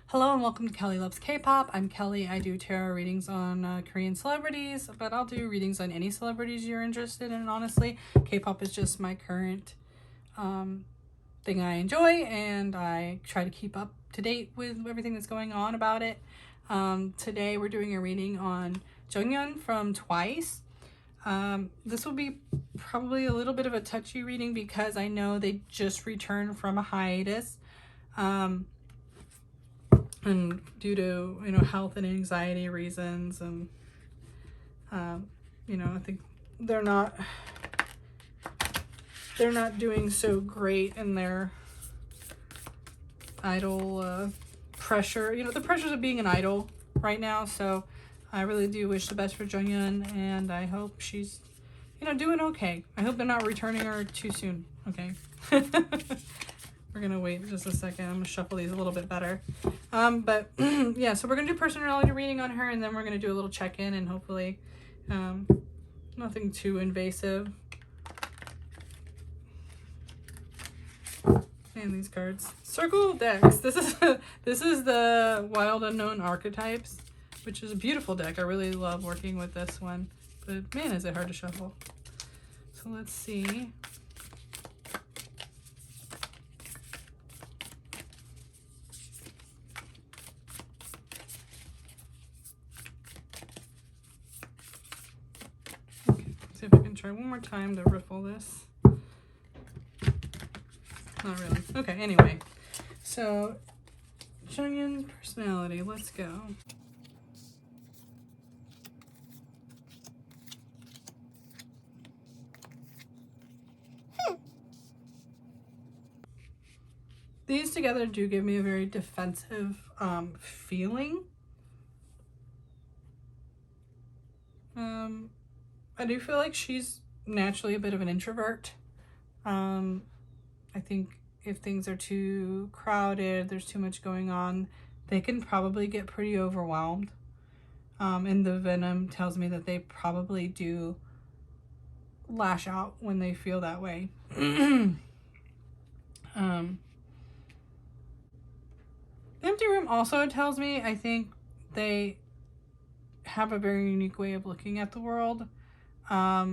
Hello and welcome to Kelly Loves K-Pop. I'm Kelly. I do tarot readings on Korean celebrities, but I'll do readings on any celebrities you're interested in, honestly. K-pop is just my current thing I enjoy, and I try to keep up to date with everything that's going on about it. Today we're doing a reading on Jeongyeon from Twice. This will be probably a little bit of a touchy reading because I know they just returned from a hiatus. And due to, health and anxiety reasons, and, I think they're not doing so great in their idol pressure, the pressures of being an idol right now. So I really do wish the best for Jeongyeon, and I hope she's, doing okay. I hope they're not returning her too soon, okay? We're gonna wait just a second. I'm gonna shuffle these a little bit better. But yeah, so we're gonna do personality reading on her, and then we're gonna do a little check-in, and hopefully nothing too invasive. And these cards. Circle decks. This is the Wild Unknown Archetypes, which is a beautiful deck. I really love working with this one. But man, is it hard to shuffle. So let's see. See if I can try one more time to riffle this. Not really. Okay, anyway. So, Jeongyeon personality. Let's go. These together do give me a very defensive feeling. I do feel like she's naturally a bit of an introvert. I think if things are too crowded, there's too much going on, they can probably get pretty overwhelmed. And the venom tells me that they probably do lash out when they feel that way. Empty room also tells me I think they have a very unique way of looking at the world. I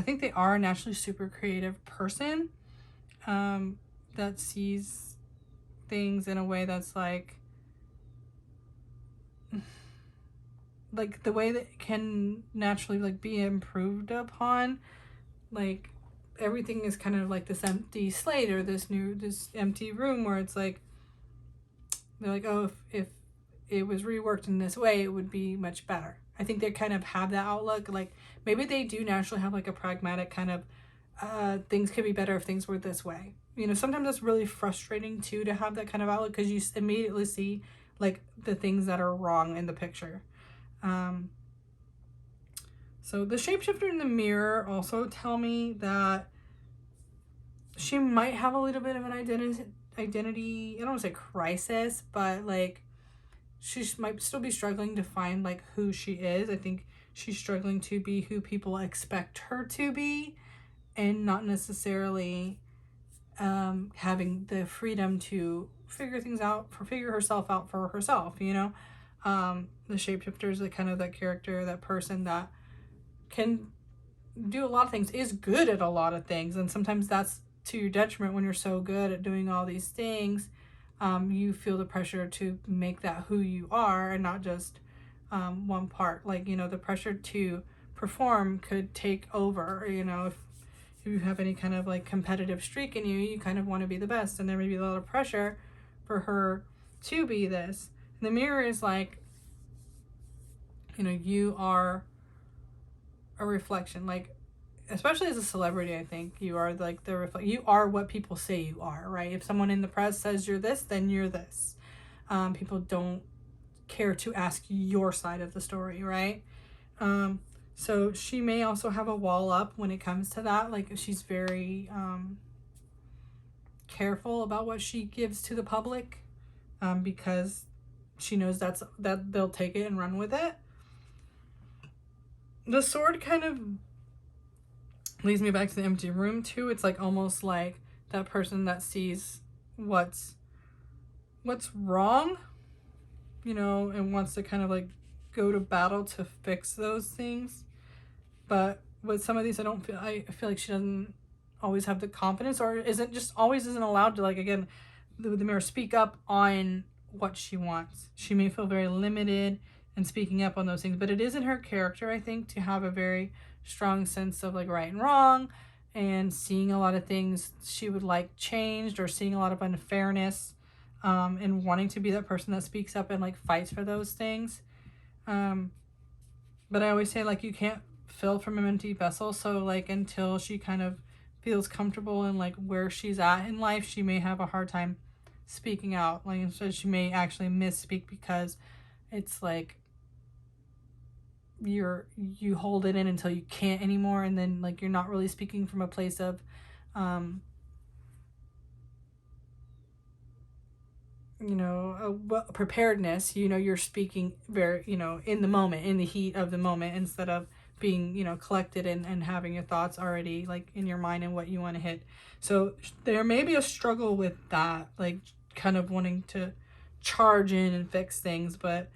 think they are a naturally super creative person that sees things in a way that's like the way that can naturally like be improved upon. Like everything is kind of like this empty slate or this empty room where it's like they're like, oh, if it was reworked in this way, it would be much better. I think they kind of have that outlook. Like maybe they do naturally have like a pragmatic kind of things could be better if things were this way. Sometimes that's really frustrating too, to have that kind of outlook, because you immediately see like the things that are wrong in the picture. So the shapeshifter in the mirror also tell me that she might have a little bit of an identity, I don't want to say crisis, but like she might still be struggling to find like who she is. I think she's struggling to be who people expect her to be, and not necessarily having the freedom to figure herself out for herself. The shapeshifter is kind of that character, that person that can do a lot of things, is good at a lot of things, and sometimes that's to your detriment. When you're so good at doing all these things, you feel the pressure to make that who you are and not just one part. Like, the pressure to perform could take over. If you have any kind of like competitive streak in you, you kind of want to be the best, and there may be a lot of pressure for her to be this. And the mirror is like, you are a reflection. Like, especially as a celebrity, I think you are like you are what people say you are, right? If someone in the press says you're this, then you're this. People don't care to ask your side of the story, right? So she may also have a wall up when it comes to that. Like, she's very careful about what she gives to the public, because she knows that they'll take it and run with it. The sword kind of leads me back to the empty room too. It's like almost like that person that sees what's wrong you know, and wants to kind of like go to battle to fix those things. But with some of these, I feel like she doesn't always have the confidence, or isn't allowed to, like, again, the mirror, speak up on what she wants. She may feel very limited in speaking up on those things, but it is in her character, I think, to have a very strong sense of like right and wrong, and seeing a lot of things she would like changed, or seeing a lot of unfairness, and wanting to be that person that speaks up and like fights for those things. But I always say, like, you can't fill from an empty vessel. So like until she kind of feels comfortable in like where she's at in life, she may have a hard time speaking out. Like, instead, she may actually misspeak because it's like you hold it in until you can't anymore, and then like you're not really speaking from a place of you know, preparedness. You know, you're speaking very, you know, in the moment, in the heat of the moment, instead of being, you know, collected and having your thoughts already like in your mind and what you want to hit. So there may be a struggle with that, like kind of wanting to charge in and fix things, but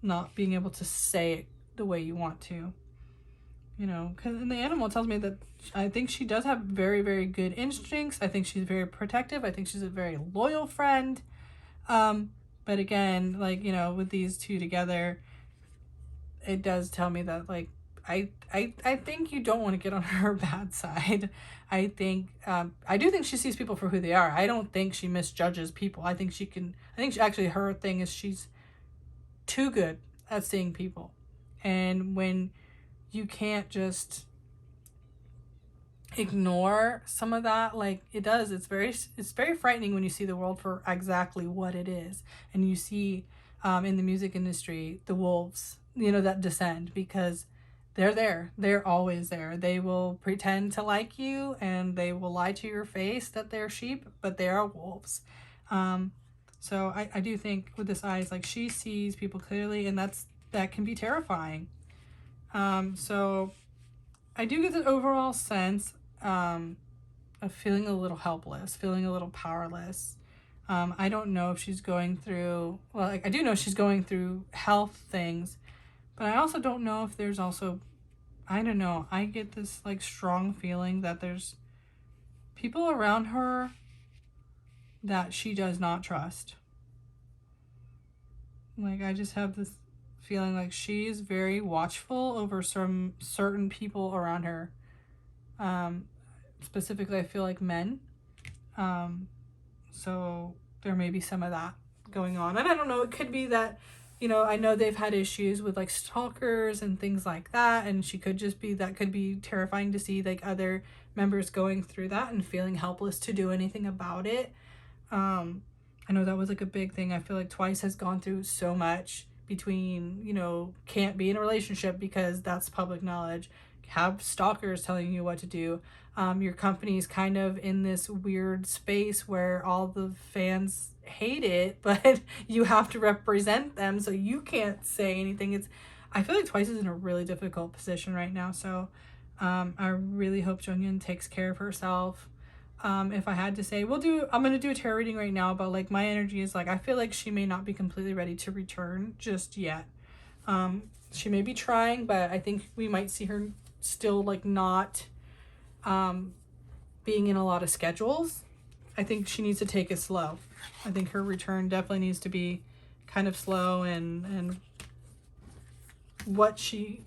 not being able to say it the way you want to, you know, because the animal tells me that I think she does have very, very good instincts. I think she's very protective. I think she's a very loyal friend. But again, like, you know, with these two together, it does tell me that, like, I think you don't want to get on her bad side. I think, I do think she sees people for who they are. I don't think she misjudges people. I think actually her thing is she's too good at seeing people. And when you can't just ignore some of that, like, it's very frightening when you see the world for exactly what it is. And you see, in the music industry, the wolves, you know, that descend, because they're always there. They will pretend to like you, and they will lie to your face that they're sheep, but they are wolves. So I do think with this eyes, like, she sees people clearly, and that can be terrifying. So I do get the overall sense of feeling a little helpless, feeling a little powerless. I don't know if she's going through, well, like, I do know she's going through health things, but I also don't know if there's also, I don't know, I get this like strong feeling that there's people around her that she does not trust. Like, I just have this feeling like she's very watchful over some certain people around her. Specifically, I feel like men. So there may be some of that going on. And I don't know, it could be that, you know, I know they've had issues with like stalkers and things like that, and that could be terrifying to see like other members going through that and feeling helpless to do anything about it. I know that was like a big thing. I feel like Twice has gone through so much between, you know, can't be in a relationship because that's public knowledge, have stalkers telling you what to do. Your company's kind of in this weird space where all the fans hate it, but you have to represent them, so you can't say anything. I feel like Twice is in a really difficult position right now. So I really hope Jeongyeon takes care of herself. If I had to say, I'm going to do a tarot reading right now, but like my energy is like, I feel like she may not be completely ready to return just yet. She may be trying, but I think we might see her still like not being in a lot of schedules. I think she needs to take it slow. I think her return definitely needs to be kind of slow, and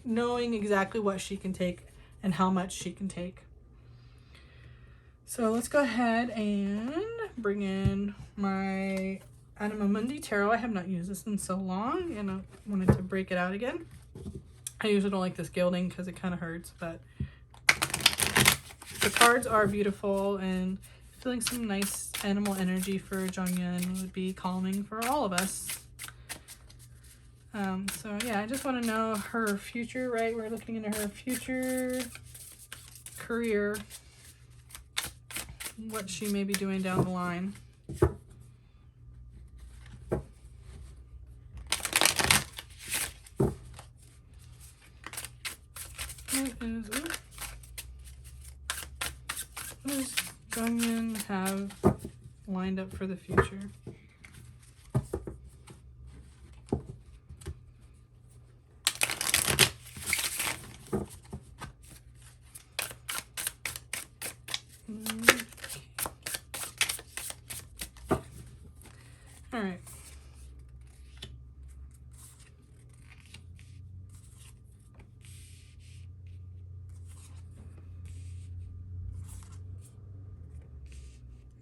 knowing exactly what she can take and how much she can take. So let's go ahead and bring in my Anima Mundi Tarot. I have not used this in so long, and I wanted to break it out again. I usually don't like this gilding because it kind of hurts, but the cards are beautiful, and feeling some nice animal energy for Jeongyeon would be calming for all of us. So yeah, I just want to know her future, right? We're looking into her future career, what she may be doing down the line. What does Jeongyeon have lined up for the future?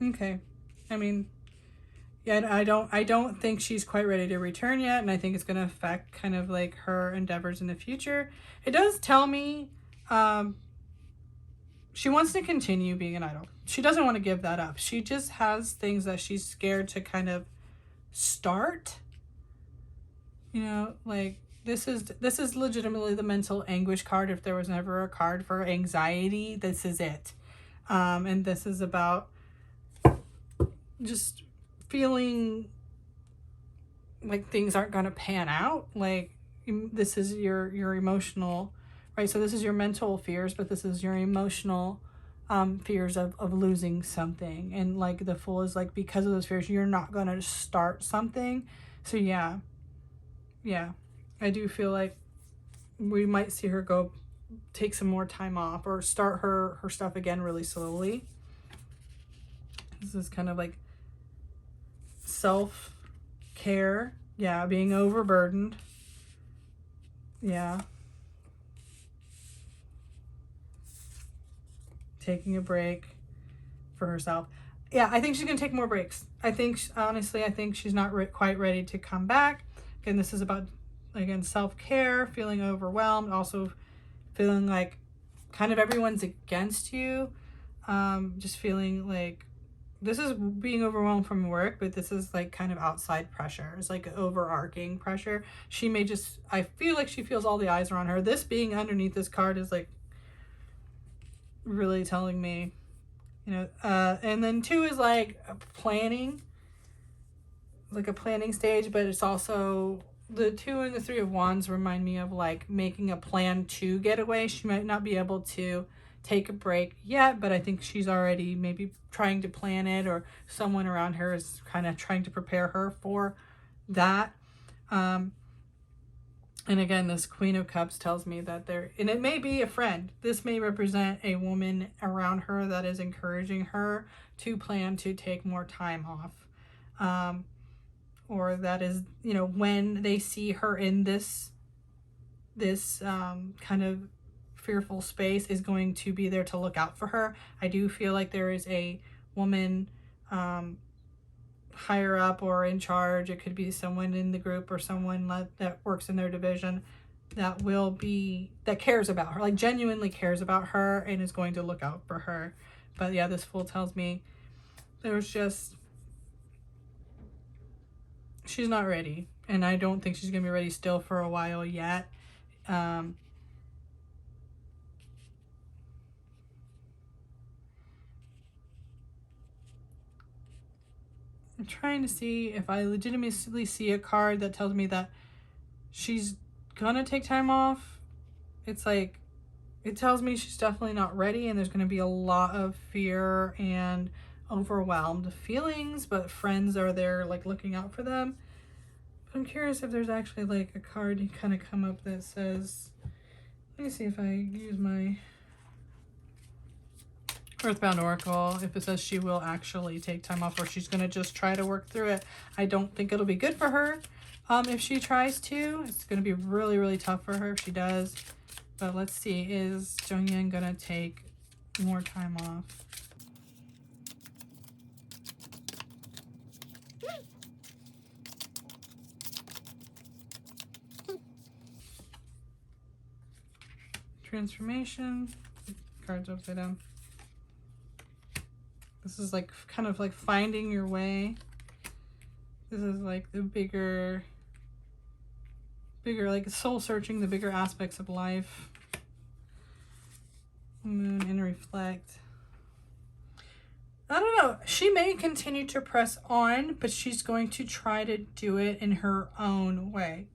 Okay. I mean, yeah, I don't think she's quite ready to return yet, and I think it's going to affect kind of like her endeavors in the future. It does tell me um, she wants to continue being an idol. She doesn't want to give that up. She just has things that she's scared to kind of start. You know, like this is legitimately the mental anguish card. If there was never a card for anxiety, this is it. And this is about just feeling like things aren't going to pan out. Like this is your emotional, right? So this is your mental fears, but this is your emotional fears of losing something. And like the Fool is like, because of those fears, you're not going to start something. So yeah, I do feel like we might see her go take some more time off or start her stuff again really slowly. This is kind of like self-care. Yeah, being overburdened. Yeah. Taking a break for herself. Yeah, I think she's going to take more breaks. I think, honestly, I think she's not quite ready to come back. Again, this is about, again, self-care, feeling overwhelmed, also feeling like kind of everyone's against you. Just feeling like this is being overwhelmed from work, but this is like kind of outside pressure. It's like overarching pressure. She may just, I feel like she feels all the eyes are on her. This being underneath this card is like really telling me, you know, and then 2 is like planning, like a planning stage, but it's also the 2 and the 3 of Wands remind me of like making a plan to get away. She might not be able to take a break yet, but I think she's already maybe trying to plan it, or someone around her is kind of trying to prepare her for that. And again, this Queen of Cups tells me that and it may be a friend. This may represent a woman around her that is encouraging her to plan to take more time off. Or that is, you know, when they see her in this kind of fearful space, is going to be there to look out for her. I do feel like there is a woman higher up or in charge. It could be someone in the group or someone that works in their division that cares about her, like genuinely cares about her and is going to look out for her. But yeah, this Fool tells me she's not ready, and I don't think she's gonna be ready still for a while yet. I'm trying to see if I legitimately see a card that tells me that she's gonna take time off. It's like, it tells me she's definitely not ready, and there's gonna be a lot of fear and overwhelmed feelings, but friends are there like looking out for them. But I'm curious if there's actually like a card you kind of come up that says, let me see if I use my Earthbound Oracle, if it says she will actually take time off, or she's going to just try to work through it. I don't think it'll be good for her if she tries to. It's going to be really, really tough for her if she does. But let's see, is Jeongyeon going to take more time off? Transformation. Cards upside down. This is like kind of like finding your way. This is like the bigger like soul searching, the bigger aspects of life. Moon and reflect. I don't know. She may continue to press on, but she's going to try to do it in her own way.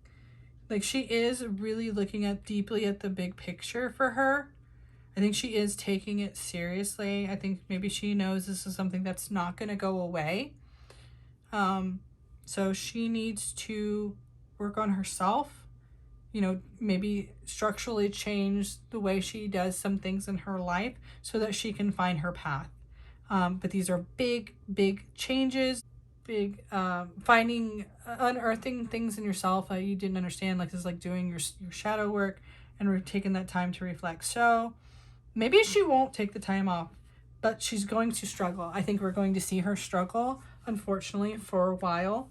Like, she is really looking deeply at the big picture for her. I think she is taking it seriously. I think maybe she knows this is something that's not going to go away. So she needs to work on herself, you know, maybe structurally change the way she does some things in her life so that she can find her path. But these are big, big changes, big unearthing things in yourself that you didn't understand. Like, this is like doing your shadow work and taking that time to reflect. So maybe she won't take the time off, but she's going to struggle. I think we're going to see her struggle, unfortunately, for a while,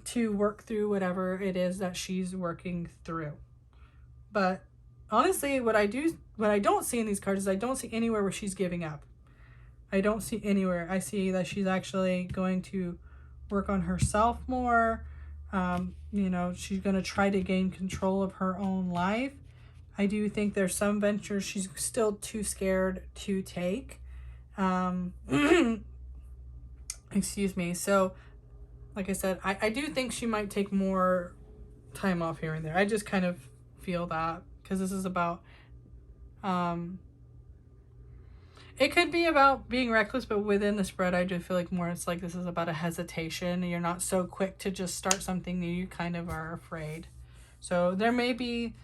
to work through whatever it is that she's working through. But honestly, what I don't see in these cards is I don't see anywhere where she's giving up. I don't see anywhere. I see that she's actually going to work on herself more. You know, she's going to try to gain control of her own life. I do think there's some ventures she's still too scared to take. Excuse me. So, like I said, I do think she might take more time off here and there. I just kind of feel that, because this is about, it could be about being reckless, but within the spread, I do feel like more it's like this is about a hesitation. You're not so quick to just start something new. You kind of are afraid. So there may be,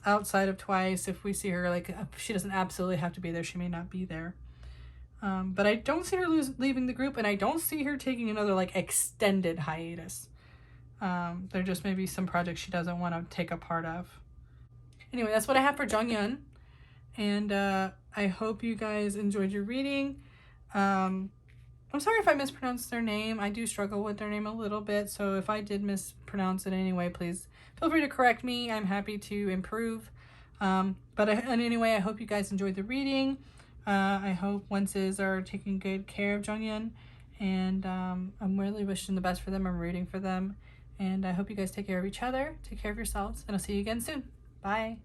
outside of twice, if we see her, like, she doesn't absolutely have to be there, she may not be there. But I don't see her leaving the group, and I don't see her taking another, like, extended hiatus. There just may be some projects she doesn't want to take a part of. Anyway, that's what I have for Jeongyeon. And I hope you guys enjoyed your reading. I'm sorry if I mispronounced their name. I do struggle with their name a little bit, so if I did mispronounce it anyway, please feel free to correct me. I'm happy to improve. But anyway, I hope you guys enjoyed the reading. I hope Wences are taking good care of Jeongyeon, and I'm really wishing the best for them. I'm rooting for them, and I hope you guys take care of each other, take care of yourselves, and I'll see you again soon. Bye.